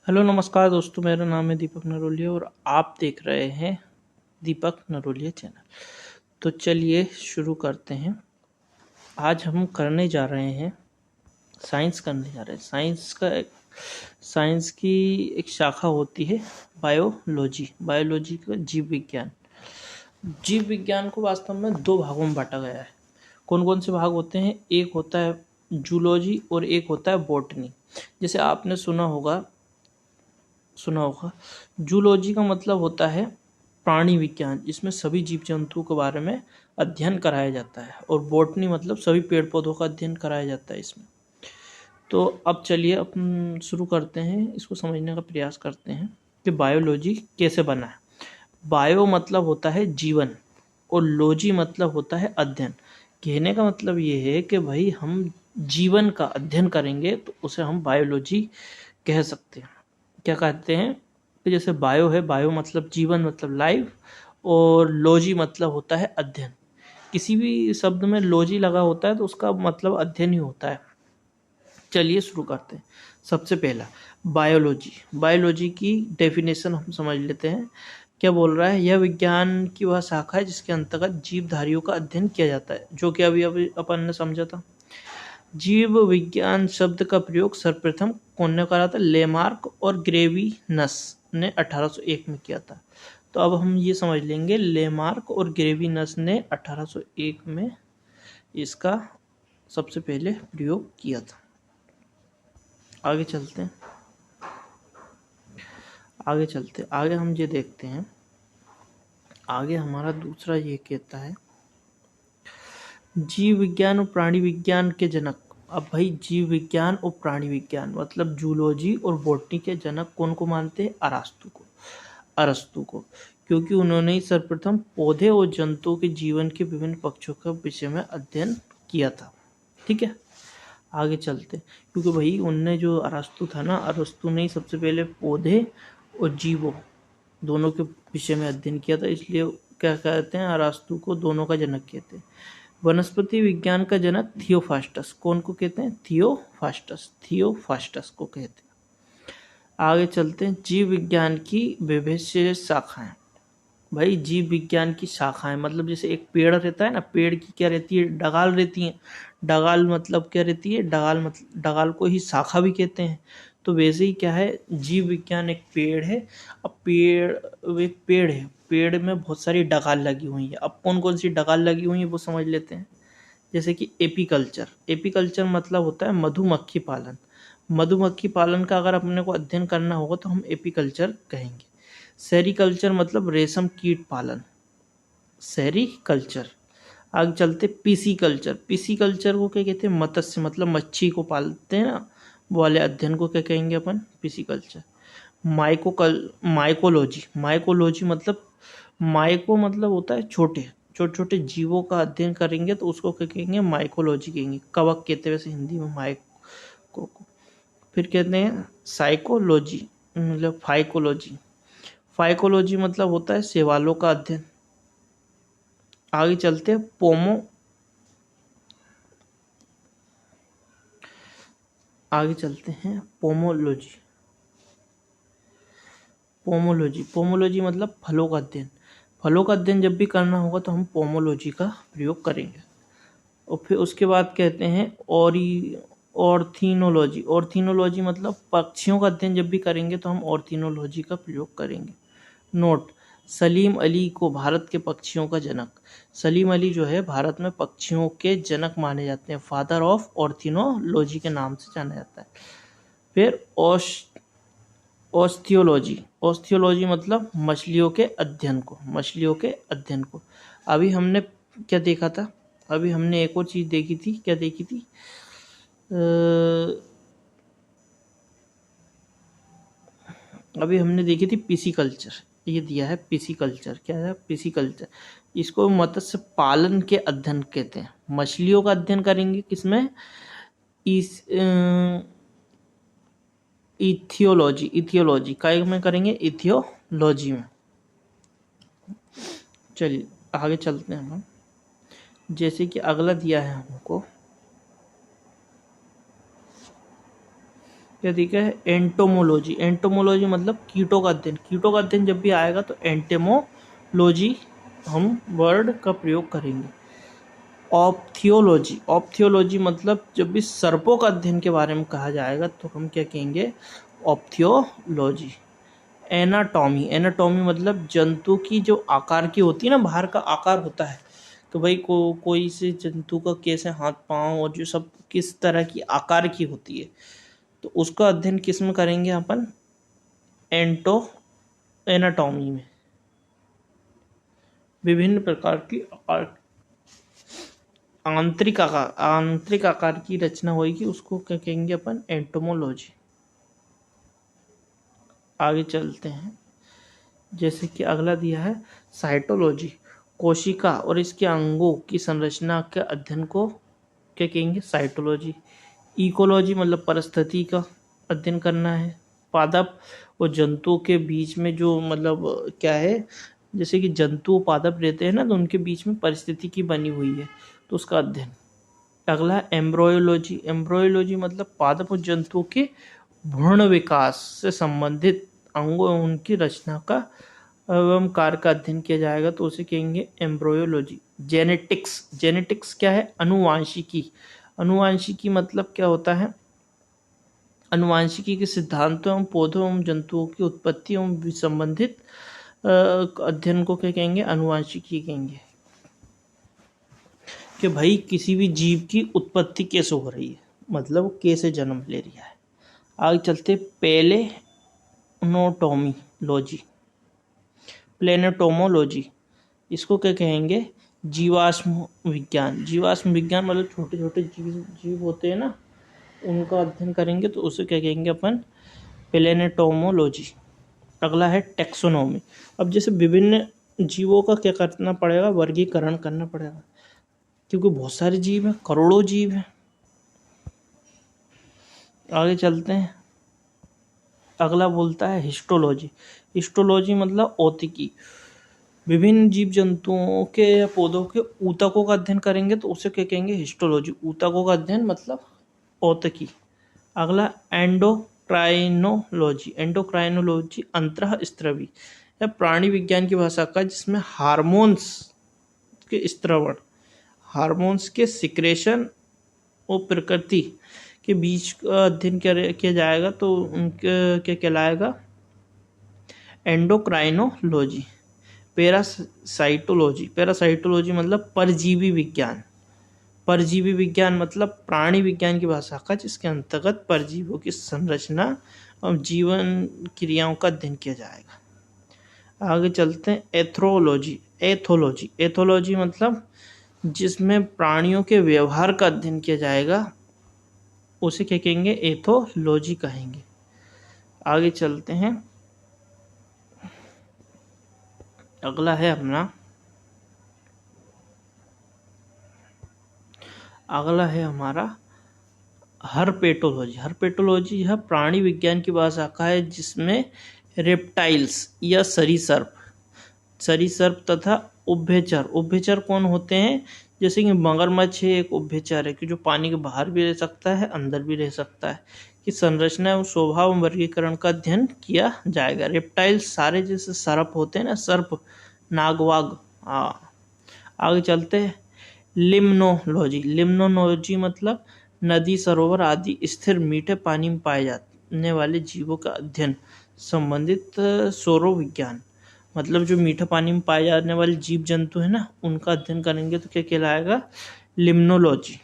Hello नमस्कार दोस्तों, मेरा नाम है दीपक नरोलिया और आप देख रहे हैं दीपक नरोलिया चैनल। तो चलिए शुरू करते हैं। आज हम करने जा रहे हैं साइंस करने जा रहे हैं। साइंस की एक शाखा होती है बायोलॉजी। बायोलॉजी का जीव विज्ञान। जीव विज्ञान को वास्तव में दो भागों में बांटा गया है। कौन कौन से भाग होते हैं? एक होता है जूलॉजी और एक होता है बॉटनी। जैसे आपने सुना होगा जूलॉजी का मतलब होता है प्राणी विज्ञान, जिसमें सभी जीव जंतुओं के बारे में अध्ययन कराया जाता है, और बॉटनी मतलब सभी पेड़ पौधों का अध्ययन कराया जाता है इसमें। तो अब चलिए अपन शुरू करते हैं, इसको समझने का प्रयास करते हैं कि बायोलॉजी कैसे बना है। बायो मतलब होता है जीवन और लॉजी मतलब होता है अध्ययन। कहने का मतलब ये है कि भाई हम जीवन का अध्ययन करेंगे तो उसे हम बायोलॉजी कह सकते हैं। क्या कहते हैं कि जैसे बायो है, बायो मतलब जीवन मतलब लाइफ, और लॉजी मतलब होता है अध्ययन। किसी भी शब्द में लॉजी लगा होता है तो उसका मतलब अध्ययन ही होता है। चलिए शुरू करते हैं। सबसे पहला बायोलॉजी। बायोलॉजी की डेफिनेशन हम समझ लेते हैं। क्या बोल रहा है? यह विज्ञान की वह शाखा है जिसके अंतर्गत जीवधारियों का अध्ययन किया जाता है, जो कि अभी अभी अपन ने समझा था। जीव विज्ञान शब्द का प्रयोग सर्वप्रथम कौन ने करा था? लेमार्क और ग्रेविनस ने 1801 में किया था। तो अब हम ये समझ लेंगे, लेमार्क और ग्रेविनस ने 1801 में इसका सबसे पहले प्रयोग किया था। आगे चलते हैं। आगे हम ये देखते हैं। आगे हमारा दूसरा ये कहता है जीव विज्ञान और प्राणी विज्ञान के जनक। अब भाई जीव विज्ञान और प्राणी विज्ञान मतलब जूलॉजी और बॉटनी के जनक कौन को मानते हैं? अरस्तु को, क्योंकि उन्होंने ही सर्वप्रथम पौधे और जंतुओं के जीवन के विभिन्न पक्षों का विषय में अध्ययन किया था। ठीक है, आगे चलते। क्योंकि भाई उनने जो अरस्तु था ना, अरस्तु ने ही सबसे पहले पौधे और जीवों दोनों के विषय में अध्ययन किया था, इसलिए क्या कहते हैं? अरस्तु को दोनों का जनक कहते हैं। वनस्पति विज्ञान का जनक थियोफास्टस। कौन को कहते हैं? थियोफास्टस को कहते हैं। आगे चलते हैं। जीव विज्ञान की विभिन्न शाखाएं। भाई जीव विज्ञान की शाखाएं मतलब जैसे एक पेड़ रहता है ना, पेड़ की क्या रहती है? डगाल रहती है। डगाल मतलब क्या रहती है? डगाल को ही शाखा भी कहते हैं। तो वैसे ही क्या है, जीव विज्ञान एक पेड़ है। अब एक पेड़ है, पेड़ में बहुत सारी डगाल लगी हुई है। अब कौन कौन सी डगाल लगी हुई है वो समझ लेते हैं। जैसे कि एपीकल्चर मतलब होता है मधुमक्खी पालन। मधुमक्खी पालन का अगर अपने को अध्ययन करना होगा तो हम एपीकल्चर कहेंगे। सेरीकल्चर मतलब रेशम कीट पालन, सेरीकल्चर। आगे चलते पीसी कल्चर को क्या कहते हैं? मत्स्य मतलब मच्छी को पालते हैं ना, वो वाले अध्ययन को क्या कहेंगे अपन? PC culture. माइकोलॉजी मतलब होता है छोटे छोटे जीवों का अध्ययन करेंगे तो उसको क्या कहेंगे? माइकोलॉजी कहेंगे। कवक कहते हैं वैसे हिंदी में माइको को। फिर कहते हैं साइकोलॉजी मतलब फाइकोलॉजी मतलब होता है शैवालों का अध्ययन। आगे चलते हैं। पोमोलॉजी। पोमोलॉजी मतलब फलों का अध्ययन। फलों का अध्ययन जब भी करना होगा तो हम पोमोलॉजी का प्रयोग करेंगे। और फिर उसके बाद कहते हैं ऑर्थिनोलॉजी मतलब पक्षियों का अध्ययन जब भी करेंगे तो हम ऑर्थिनोलॉजी का प्रयोग करेंगे। नोट: सलीम अली को भारत के पक्षियों का जनक। सलीम अली जो है भारत में पक्षियों के जनक माने जाते हैं। फादर ऑफ ऑर्थिनोलॉजी के नाम से जाना जाता है। फिर ओस्थियोलॉजी मतलब मछलियों के अध्ययन को। अभी हमने क्या देखा था? अभी हमने एक और चीज देखी थी। क्या देखी थी? अभी हमने देखी थी पीसी कल्चर। ये दिया है पीसी कल्चर। क्या है पीसी कल्चर? इसको मत्स्य पालन के अध्ययन कहते हैं। मछलियों का अध्ययन करेंगे किसमें? इस इथियोलॉजी काय में करेंगे? इथियोलॉजी में। चलिए आगे चलते हैं हम। जैसे कि अगला दिया है हमको, क्या दिखा है? एंटोमोलॉजी। एंटोमोलॉजी मतलब कीटों का अध्ययन। कीटों का अध्ययन जब भी आएगा तो एंटेमोलॉजी हम वर्ड का प्रयोग करेंगे। ऑप्थियोलॉजी। ऑप्थियोलॉजी मतलब जब भी सर्पों का अध्ययन के बारे में कहा जाएगा तो हम क्या कहेंगे? ऑप्थियोलॉजी। एनाटॉमी। एनाटॉमी मतलब जंतु की जो आकार की होती है ना, बाहर का आकार होता है, तो भाई कोई से जंतु का कैसे हाथ पांव और जो सब किस तरह की आकार की होती है, तो उसका अध्ययन किस में करेंगे अपन? एनाटॉमी में। विभिन्न प्रकार की आंतरिक आकार की रचना होगी, उसको क्या कहेंगे अपन? एंटोमोलॉजी। आगे चलते हैं, जैसे कि अगला दिया है साइटोलॉजी। कोशिका और इसके अंगों की संरचना के अध्ययन को क्या कहेंगे? साइटोलॉजी। इकोलॉजी मतलब परिस्थिति का अध्ययन करना है। पादप और जंतुओं के बीच में जो मतलब क्या है, जैसे कि जंतु पादप रहते हैं ना, तो उनके बीच में परिस्थिति की बनी हुई है, तो उसका अध्ययन। अगला एम्ब्रोयोलॉजी। एम्ब्रोयोलॉजी मतलब पादप और जंतुओं के भ्रूण विकास से संबंधित अंगों एवं उनकी रचना का एवं कार्य का अध्ययन किया जाएगा, तो उसे कहेंगे एम्ब्रोयोलॉजी। जेनेटिक्स। जेनेटिक्स क्या है? अनुवांशिकी। अनुवांशिकी मतलब क्या होता है? अनुवांशिकी के सिद्धांतों एवं पौधों एवं जंतुओं की उत्पत्ति एवं संबंधित अध्ययन को क्या कहेंगे? अनुवांशिकी कहेंगे। कि भाई किसी भी जीव की उत्पत्ति कैसे हो रही है, मतलब कैसे जन्म ले रहा है। आगे चलते प्लेनेटोमोलॉजी। प्लेनेटोमोलॉजी इसको क्या कहेंगे? जीवाश्म विज्ञान। जीवाश्म विज्ञान मतलब छोटे छोटे जीव होते हैं ना, उनका अध्ययन करेंगे, तो उसे क्या कहेंगे अपन? प्लेनेटोमोलॉजी। अगला है टेक्सोनोमी। अब जैसे विभिन्न जीवों का क्या करना पड़ेगा? वर्गीकरण करना पड़ेगा, क्योंकि बहुत सारे जीव हैं, करोड़ों जीव हैं। आगे चलते हैं, अगला बोलता है हिस्टोलॉजी। हिस्टोलॉजी मतलब औतिकी। विभिन्न जीव जंतुओं के या पौधों के ऊतकों का अध्ययन करेंगे, तो उसे क्या कहेंगे? हिस्टोलॉजी। ऊतकों का अध्ययन मतलब औतकी। अगला एंडोक्राइनोलॉजी। एंडोक्राइनोलॉजी अंतःस्त्रवी या प्राणी विज्ञान की भाषा का, जिसमें हार्मोन्स के स्त्रवण, हार्मोन्स के सिक्रेशन और प्रकृति के बीच का अध्ययन किया जाएगा, तो उनके क्या कहलाएगा? एंडोक्राइनोलॉजी। पैरासाइटोलॉजी। पैरासाइटोलॉजी मतलब परजीवी विज्ञान। परजीवी विज्ञान मतलब प्राणी विज्ञान की भाषा का, जिसके अंतर्गत परजीवियों की संरचना और जीवन क्रियाओं का अध्ययन किया जाएगा। आगे चलते हैं एथ्रोलॉजी। एथोलॉजी। एथोलॉजी मतलब जिसमें प्राणियों के व्यवहार का अध्ययन किया जाएगा, उसे क्या कहेंगे? एथोलॉजी कहेंगे। आगे चलते हैं, अगला है हमारा हर्पेटोलॉजी। हर्पेटोलॉजी यह प्राणी विज्ञान की भाषा का है, जिसमें रेप्टाइल्स या सरीसृप तथा उभयचर। उभयचर कौन होते हैं? जैसे कि मगरमच्छ एक उभयचर है, कि जो पानी के बाहर भी रह सकता है, अंदर भी रह सकता है, कि संरचना एवं स्वभाव एवं वर्गीकरण का अध्ययन किया जाएगा। रेप्टाइल्स सारे जैसे सर्प होते हैं ना, सर्प, नागवाग। आगे चलते हैं लिम्नोलॉजी। लिम्नोलॉजी मतलब नदी, सरोवर आदि स्थिर मीठे पानी में पाए जाने वाले जीवों का अध्ययन संबंधित सौरो विज्ञान। मतलब जो मीठे पानी में पाए जाने वाले जीव जंतु है ना, उनका अध्ययन करेंगे, तो क्या कहलाएगा? लिम्नोलॉजी।